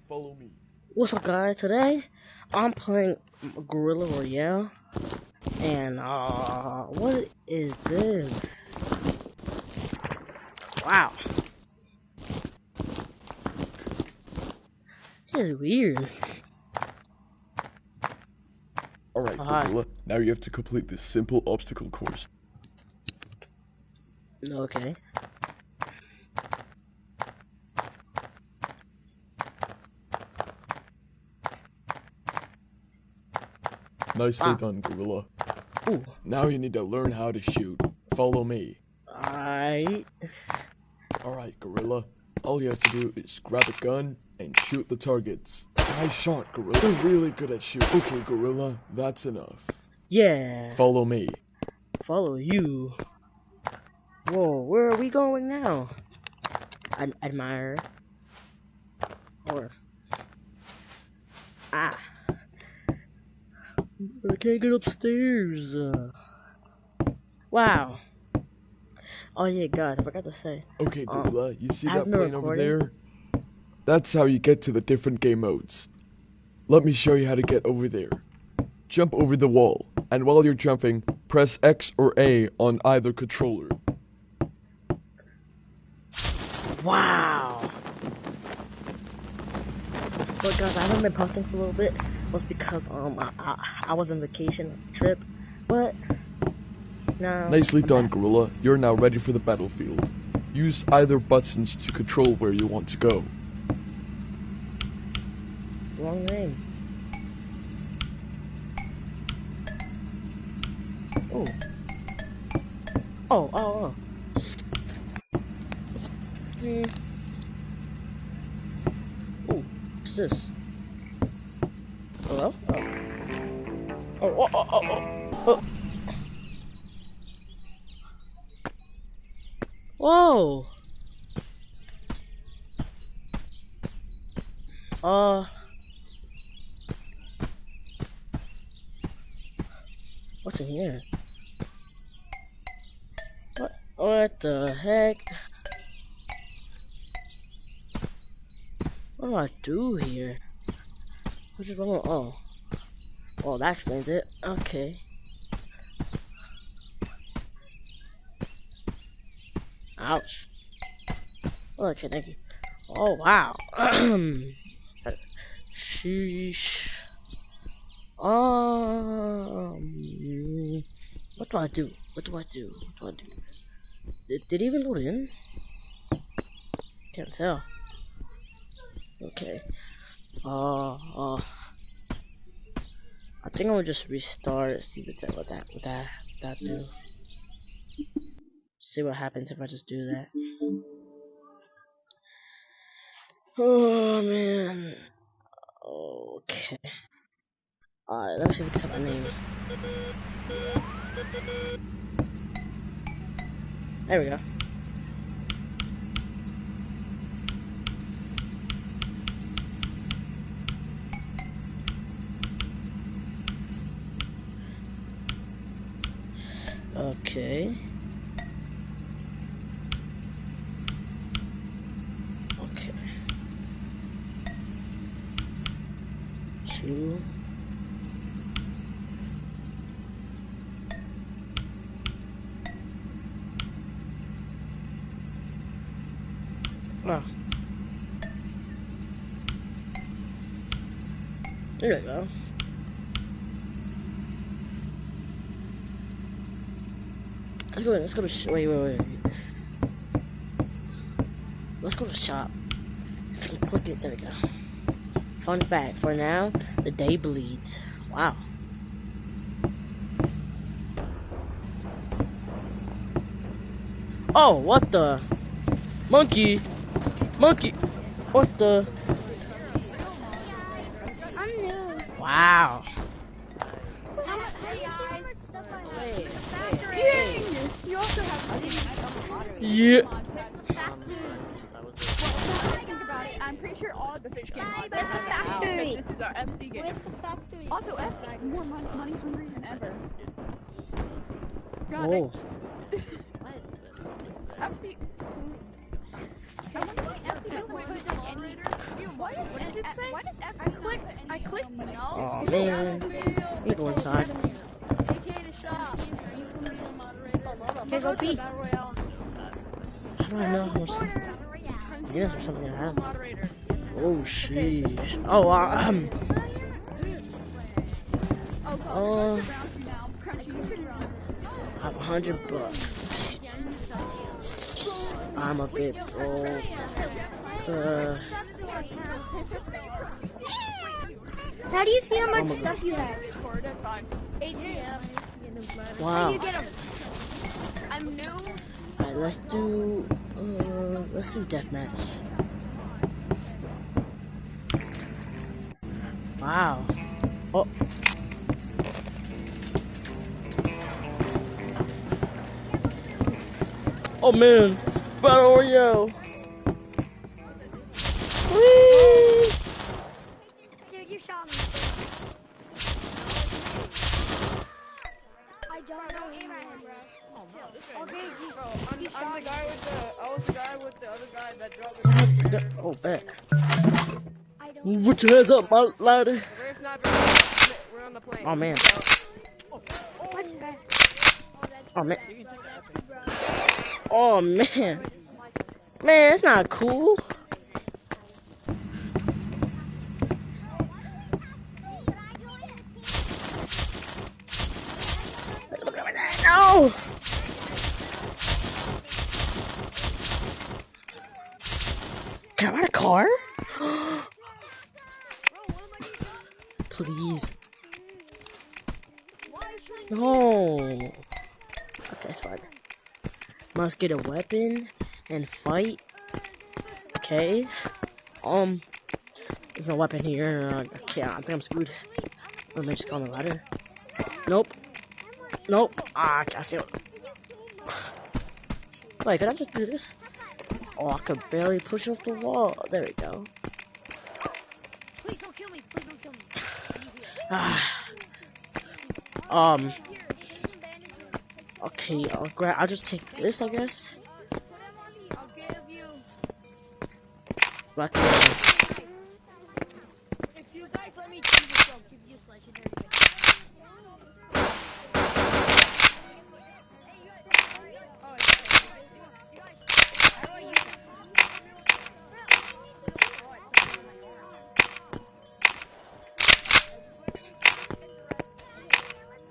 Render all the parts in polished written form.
follow me. What's up, guys? Today I'm playing Gorilla Royale, and what is this? Wow, this is weird. Alright, Gorilla, now you have to complete this simple obstacle course. Okay. Nicely done, Gorilla. Ooh. Now you need to learn how to shoot. Follow me. Alright. Alright, Gorilla. All you have to do is grab a gun and shoot the targets. Nice shot, Gorilla. You're really good at shooting. Okay, Gorilla, that's enough. Yeah. Follow me. Follow you. Whoa, where are we going now? Admire. Or. I can't get upstairs. Wow. Oh yeah, guys, I forgot to say. Okay, Gorilla, you see that I've been plane over recording. there? That's how you get to the different game modes. Let me show you how to get over there. Jump over the wall, and while you're jumping, press X or A on either controller. Wow. But guys, I haven't been posting for a little bit. Was because I was on vacation trip, but now. Nicely I'm done, back. Gorilla. You're now ready for the battlefield. Use either buttons to control where you want to go. It's the wrong name. Oh. Oh. Oh, what's this? Hello? Oh. Whoa. What's in here? What the heck? What do I do here? What's wrong? Oh, that explains it. Okay. Ouch. Okay, thank you. Oh, wow. Sheesh. What do I do? Did it even load in? Can't tell. Okay. I think I'll just restart. See what that do. See what happens if I just do that. Oh man. Okay. Alright, let me see if we can type my name. There we go. Okay. Two. Oh. There we go. Let's go to wait. Let's go to shop. If I can click it, there we go. Fun fact, for now, the day bleeds. Wow. Oh, what the? Monkey! What the? I'm new. Wow. You also have Yeah. I'm pretty sure all of the fish games are the factory. This is our FC game. Where's the factory? Also, FC is more money hungry than ever. God, Whoa. FC. I wonder why What does it say? I clicked. Oh man. Let me go inside. Okay, go pee. How do I know how much? Yes, or something like that. Oh, sheesh. Oh, I have $100. I'm a bit broke. How do you see how much stuff you have? 8 p.m. Wow. You get 'em. I'm new. Alright, let's do deathmatch. Wow. Oh. Oh man, Battle Royale. Whee! Dude, you shot me. I don't know him, bro. Okay, I'm the guy with the. I was the guy with the other guy that dropped the. Oh, bet. I don't. Put your hands up, my lad. We're sniper. We're on the plane. Oh man. What's that? Oh man. Oh man. Man, it's not cool. No. Can I ride a car? Please. No. Okay, it's fine. Must get a weapon and fight. Okay. There's no weapon here. Okay, I think I'm screwed. Let me just go on the ladder. Nope. Nope. Ah, I feel it. Wait, can I just do this? Oh, I could barely push off the wall. There we go. Please don't kill me. Please don't kill me. Okay, I'll just take this, I guess. I'll give you. Black If you guys let me choose this, I'll give you a legendary.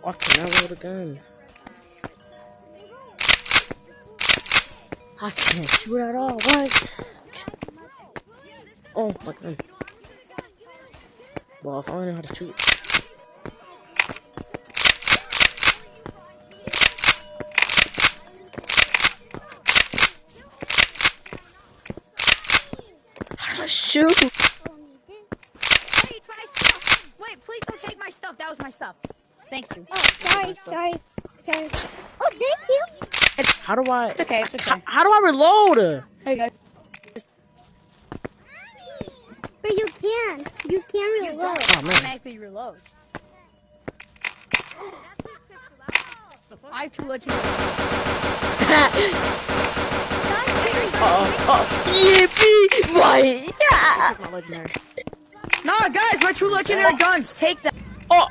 Oh, can I load a gun? I can't shoot at all. What? Okay. Oh my god. Well, if I only know how to shoot. How do I shoot? Wait, it's my stuff. Wait, please don't take my stuff. That was my stuff. Thank you. Oh, sorry. Oh, thank you. How do I? It's okay. It's okay. How do I reload? There you go. But you can reload. Oh man. Automatically reload. I have to let you know. Yippee! Why? Yeah! My legendary. Nah, guys, my two legendary guns. Take that. Oh!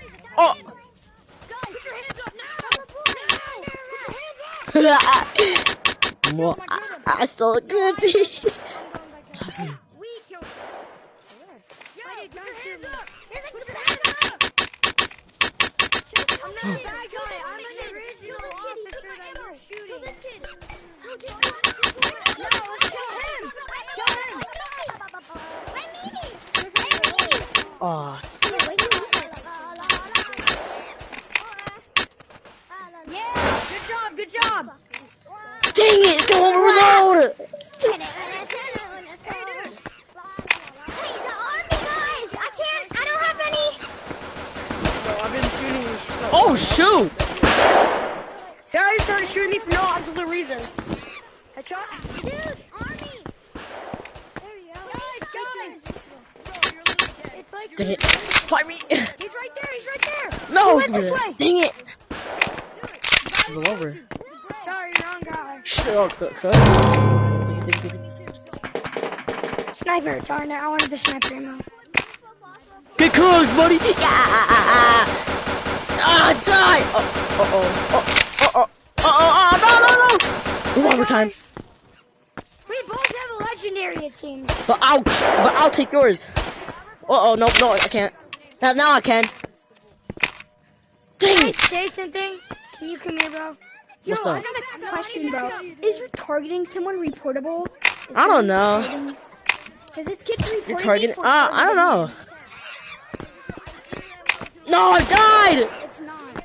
Well, I still look good. We killed. Yeah, put your hands up. Put your hands up. I'm not a bad guy. I'm an original officer that you're shooting. Kill this kid. No, let's kill him. Kill him. Oh. Yeah, good job. Dang it! Don't reload! Hey, the army guys! I don't have any. So I've been shooting you. So Oh shoot! Yeah, you started shooting me for no absolute reason. Headshot? Dude, army! There you go. Guys! It's like... Dang it! Fight me! He's right there! No! He went this way. Dang it! Go over. Sorry, wrong guy. Sure, cut. sniper. Darn it, I wanted the sniper ammo. Get cooked, buddy. Die. No. Revolver time. We both have a legendary, it seems. But I'll take yours. No, I can't. Now I can. Dang Can I it. say something? Can you come here, bro? What's Yo, up? I got a question, bro. Is targeting someone reportable? I don't know. Because this kid's reporting You're me targeting. for I don't know. targeting. No, I died. It's not.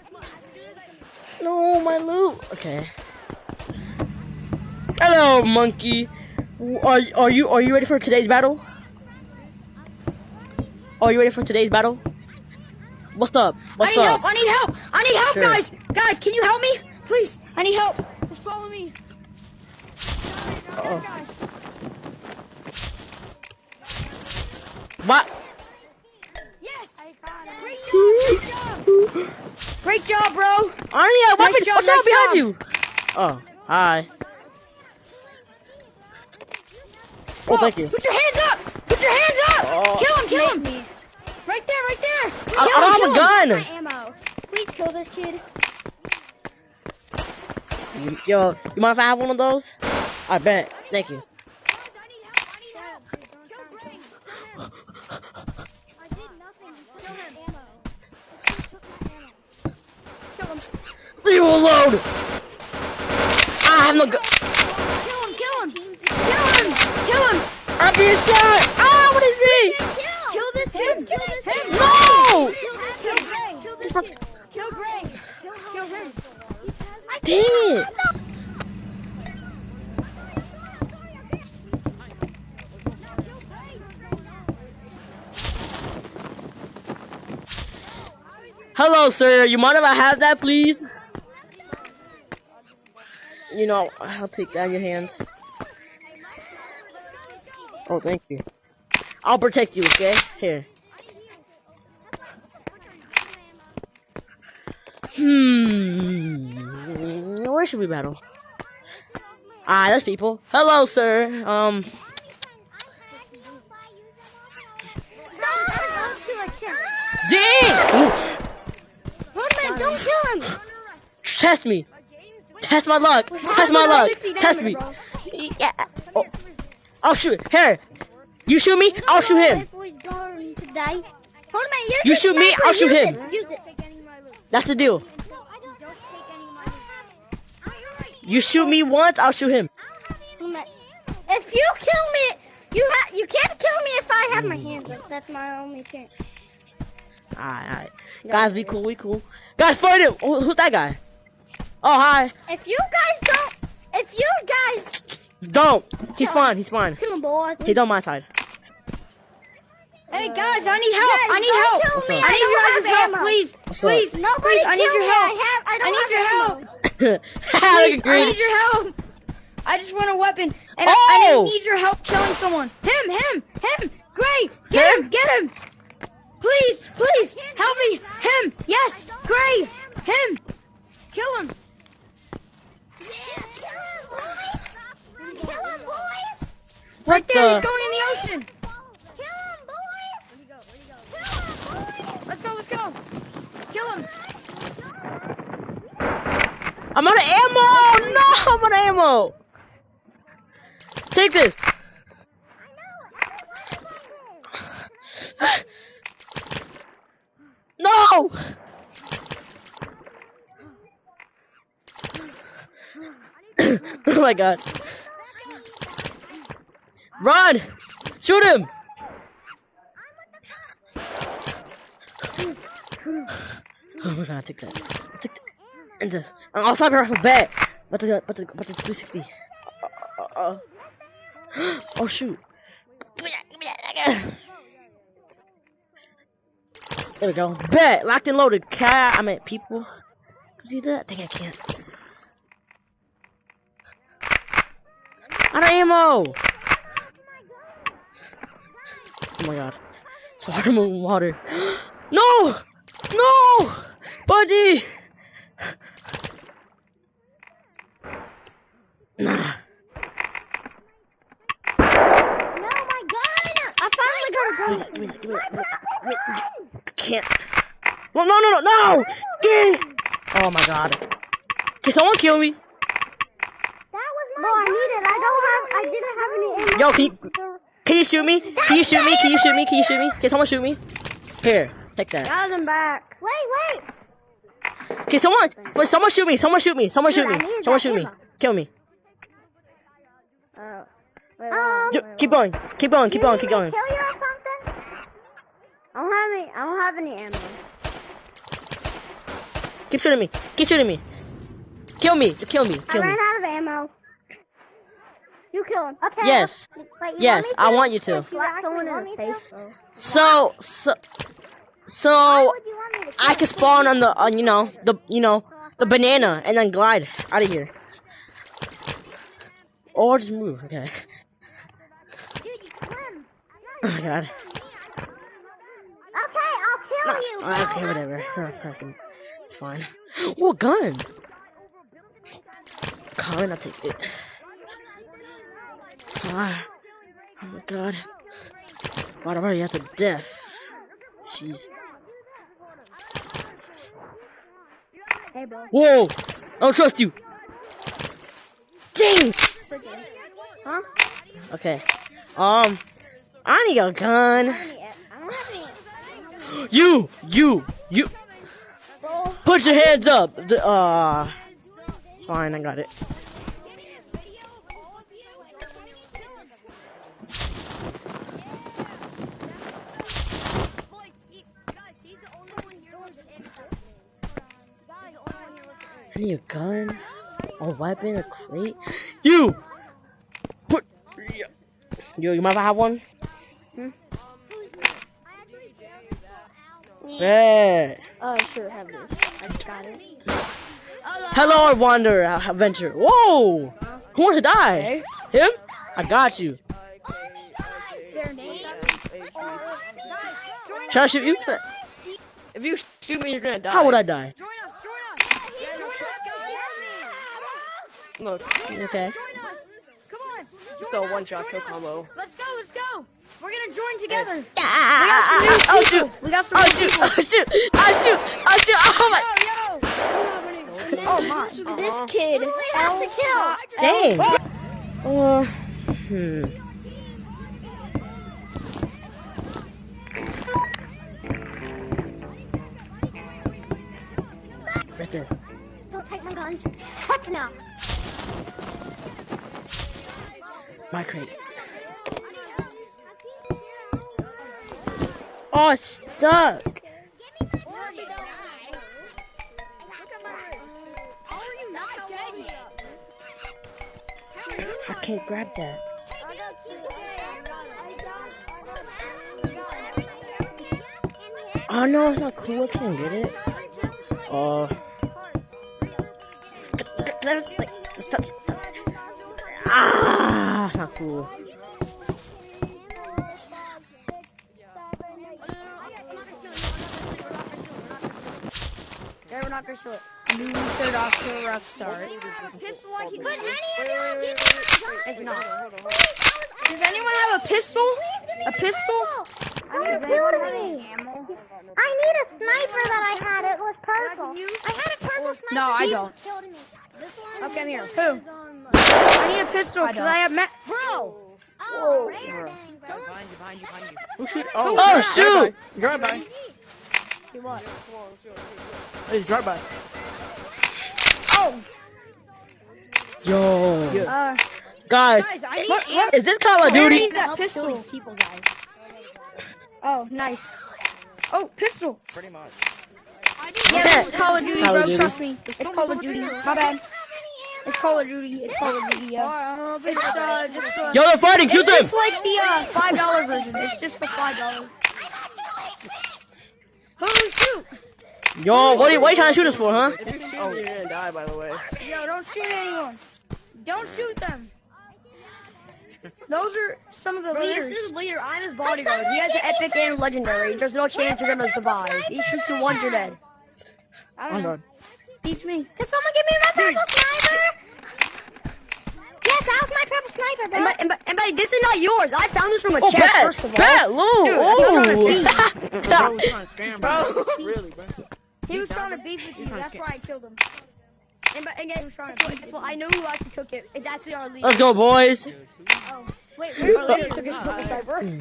No, my loot. Okay. Hello, monkey. Are you ready for today's battle? Are you ready for today's battle? What's up? What's I need up? help! I need help! I need help, Sure. guys! Guys, can you help me? Please, I need help. Just follow me. Uh-oh. What? Yes! Great job, bro! I need a weapon. job, Watch nice out behind job. you. Oh, hi. Oh, thank you. Put your hands up! Put your hands up! Oh. Kill him! Right there, right there! I don't have a gun. My ammo. Please kill this kid. Yo, you mind if I have one of those? I bet. Thank you. Leave him alone. I have no gun. Kill him! I'm being shot. Ah, what is me? Kill this kid! Kill this kid! No. Kill this kid! This fuck- Kill Gray! Kill him! Dang it. Hello, sir. You mind if I have that, please? You know, I'll take that in your hands. Oh, thank you. I'll protect you, okay? Here. Where should we battle? Ah, there's people. Hello, sir. Dang! Roadman, don't kill him! Test me. Test my luck. Test my luck. Test me. Yeah. Oh. I'll shoot. Here. You shoot me, I'll shoot him. You shoot me, I'll shoot him. That's the deal. You shoot me once, I'll shoot him. If you kill me, you can't kill me if I have my hands up. That's my only chance. Alright. Guys, we cool. Guys, fight him. Who's that guy? Oh, hi. If you guys Don't. He's fine. kill him, boys. He's on my side. Hey guys, I need help. I need help. What's up? I need your guys' help, please. What's up? Please, please, I need your help. I need your help. Look Please, at I green. need your help. I just want a weapon, and Oh! I need your help killing someone. Him. Gray, get him. Please, help me. Him, yes, Gray, him. Kill him. Kill him, boys! What There, the? he's going in the ocean. Kill him, boys! Kill him, boys! Let's go. Kill him. I'm out of ammo! No, I'm out of ammo! Take this! No! Oh my god. Run! Shoot him! Oh my god, I take that. And this. I'll stop her off a bet. But the 360. Oh shoot. There we go. Bet. Locked and loaded. Cat. I meant people. See that? I think I can't. Out of ammo. Oh my god. Water moving water. No! No! Buddy! Nah. No, my gun! Give me. Can't. No! No! Oh my god. Can someone kill me? No, I need it. I didn't have any ammo. Yo, can you shoot me? Can you shoot me? Can someone shoot me? Here, take that. Guys, I'm back. Wait. Can someone shoot me? Someone shoot me. Someone shoot me. Kill me. Keep going. Kill you or something? I don't have any ammo. Keep shooting me. Kill me. Just kill me. I ran out of ammo. You kill him. Okay. Yes. Wait, Yes, I want you to. Slap someone in the face. So Why would you want me to kill I can spawn on the the banana and then glide out of here. Or just move. Okay. Dude, you swim. Oh my god. Okay, I'll kill you. Okay, whatever. Person. It's fine. Oh, a gun. Colin, I'll take it. Ah. Oh my god. Wow, I'm already at the death. Jeez. Hey, bro. Whoa! I don't trust you. Dang! Huh? Okay. I need a gun. I don't have any. You. Put your hands up. It's fine. I got it. I need a gun, a weapon, a crate. You might have one. Yeah. Oh, I sure have this. I just got it. Hello, Wander Adventure. Whoa! Who wants to die? Him? I got you. Should I shoot you? If you shoot me, you're gonna die. How would I die? Look, Okay. just a one-shot kill combo. Let's go. We're gonna join together. Oh shoot! We got some Oh new shoot! people. Oh shoot! Oh my! Oh my. This kid. Have to kill. Dang. Right there. Don't take my guns. Heck no. My crate. Oh, it's stuck. I can't grab that. Oh no, it's not cool. I can't get it. Ah, it's not cool. Yeah, we're not gonna show it. New start off to a rough start. Pistol like but any of y'all give me it's not. Does anyone have a pistol? A pistol? I need a sniper that I had. It was purple. I had a purple sniper. No, I don't. Okay, come here. Who? I need a pistol because I have bro. Oh, rare dang, bro. Behind you. Oh shoot! Oh, Oh shoot! drive by. Do what? Hey, drive by. Oh. Yo, Yeah. guys, Guys, I need is this Call of I Duty? need that pistol. People, guys. Oh, nice. Oh, pistol. Pretty much. Yeah, it's Call of Duty, Call of bro. Duty. Trust me. It's Call of Duty. My bad. It's Call of Duty. Yeah. It's just Yo, they're fighting! Shoot it's them! just like the $5 version. It's just the $5. Holy shoot! Yo, what are you trying to shoot us for, huh? If you shoot me, you're gonna die. By the way. Yo, don't shoot anyone. Don't shoot them. Those are some of the leaders. This is leader. I'm his bodyguard. He has an epic and legendary. There's no chance you're gonna survive. He shoots you once, you're dead. I don't know. done. Teach me. Can someone give me my purple sniper? Yes, that was my purple sniper, bro. And buddy, this is not yours. I found this from a chest, bad, first of all. bad, Lou. Ooh. Bro was trying to scam bro. Really, bro. He was trying to beef with you. That's why I killed him. And again, guess what? I know who actually took it. It's actually our leader. Let's go, boys. Oh, wait, our leader took his purple sniper.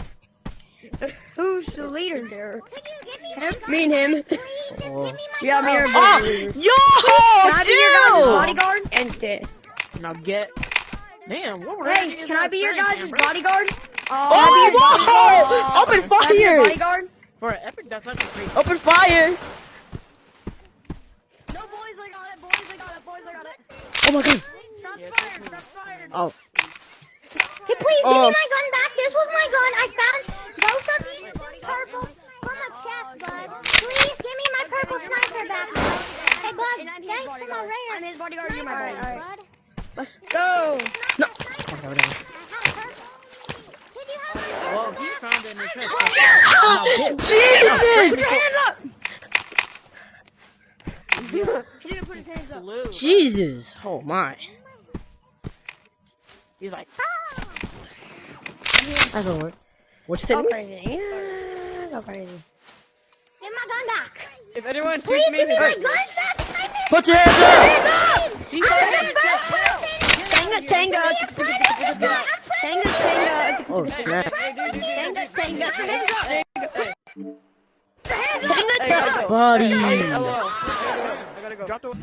Who's the leader there? Him? Me and him. Yeah, me and him. Oh, yo, Can I be your guys' chill. bodyguard? Instant. Now get. Damn, what were Hey, can I be your guys' bodyguard? Oh, whoa! Open Can I be your fire! bodyguard? For an epic, that's actually crazy. Open fire! No, boys, I got it. Boys, I got it. Boys, I got it. Oh my god! Shots fired. Shots fired. Oh, Hey, please give me my gun back. This was my gun. I found both of these purples from a chest, bud. Please give me my purple sniper back. Hey, bud, thanks for my rare. I'm his bodyguard. You're my bodyguard. Right. Let's go. no! Well, he found it in his chest. Jesus! Put your hands up. He didn't put his hands up. Blue. Jesus! Oh my. He's like, That doesn't work. What you Go said? crazy. Yeah, go crazy. Give my gun back. if anyone Please shoots me, give me my hey, gun back. Put your hands up! Hands up. he I'm said the it. first person. Tanga. Oh snap! Buddy. Hello. I gotta go. Drop the.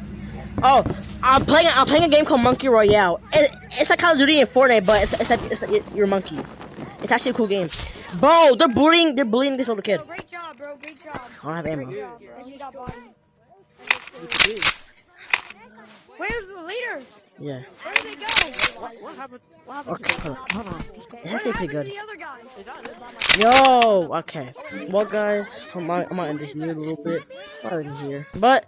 Oh, I'm playing a game called Monkey Royale. It's like Call of Duty and Fortnite, but it's like you're monkeys. It's actually a cool game. Bro, they're bullying this little kid. Great job, bro. Great job. I don't have ammo. You got body. Where's the leader? Yeah. Where did they go? What happened? What happened? Okay, hold on. It's actually pretty good. The other guys. Yo, okay. Well, guys, I might end this here a little bit. Not in here, but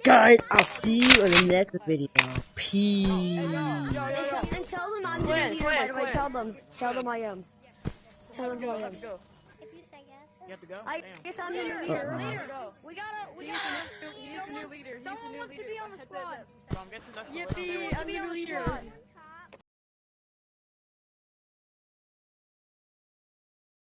guys, I'll see you in the next video. Peace. And tell them I'm the leader, by the way. Tell them I am. Tell them who I am. Go. You have to go? I Damn. guess I'm the new leader. Go. We gotta. He's the new leader. He's the Someone new wants to leader. be on the squad. So I'm guessing that's the Yippee! I'm the new leader.